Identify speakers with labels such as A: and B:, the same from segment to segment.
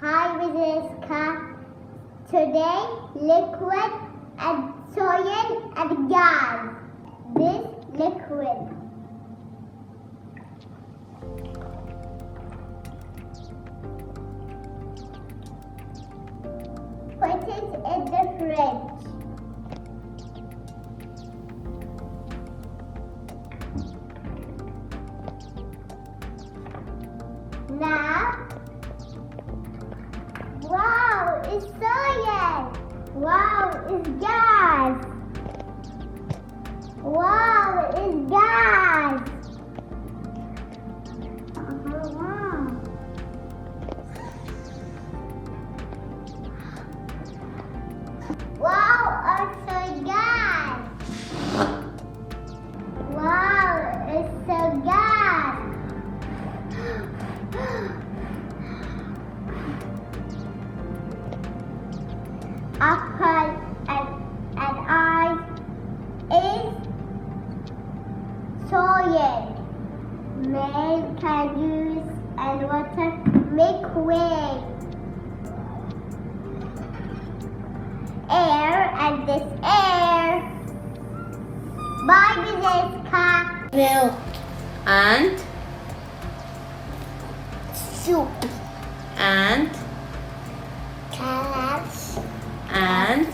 A: Hi, Viziska. Today, liquid and solid and gas. This liquid. Put it in the fridge. Now, wow, it's solid. Wow, it's gas. Wow, it's gas. Wow. Wow, also gas. Wow, it's so gas. Apple and ice is solid. Milk and juice and water liquid. Air and this air. Bye, Viziska.
B: Milk.
C: And
A: Soup.
C: and
A: Carrots.
C: and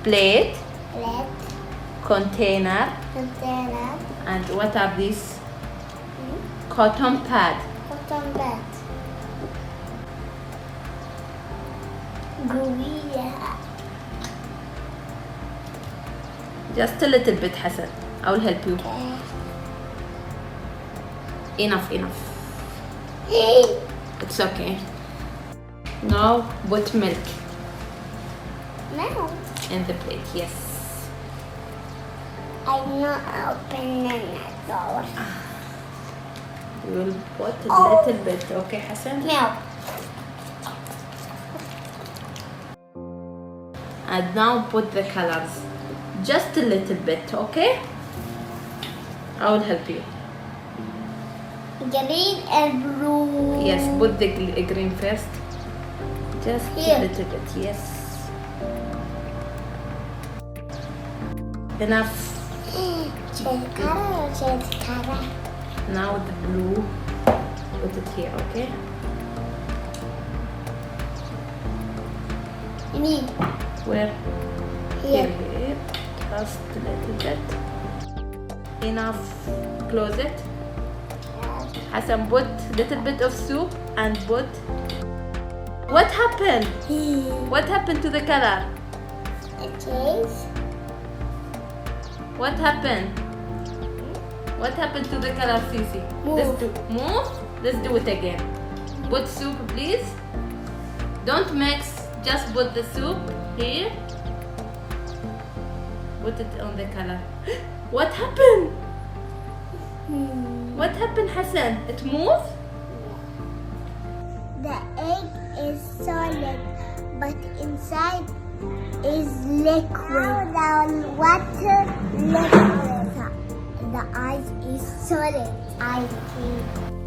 C: plate,
A: Plate.
C: container,
A: Container.
C: and what are these? Cotton pad.
A: Cotton bed. Guia.
C: Just a little bit, Hassan. I will help you. Enough. It's okay. Now put milk
A: No,
C: in the plate. Yes.
A: I'm not opening it all.
C: You will put a
A: Oh.
C: little bit. Okay, Hassan.
A: Milk.
C: And now put the colors. Just a little bit. Okay. I will help you.
A: Green and blue.
C: Yes, put the green first. Just
A: Here.
C: a little bit, yes. Enough.
A: Change color or change color?
C: Now the blue. Put it here, okay?
A: Me.
C: Where?
A: Here.
C: Here. Just a little bit. Enough. Close it. Hassan, put little bit of soup and put. What happened? What happened to the color?
A: It is.
C: What happened? What happened to the color, Sisi?
A: Move.
C: Move? Let's do it again. Put soup, please. Don't mix. Just put the soup here. Put it on the color. What happened? What happened, Hassan? It moved?
A: The egg is solid, but inside is liquid. The water liquid. The ice is solid. I think.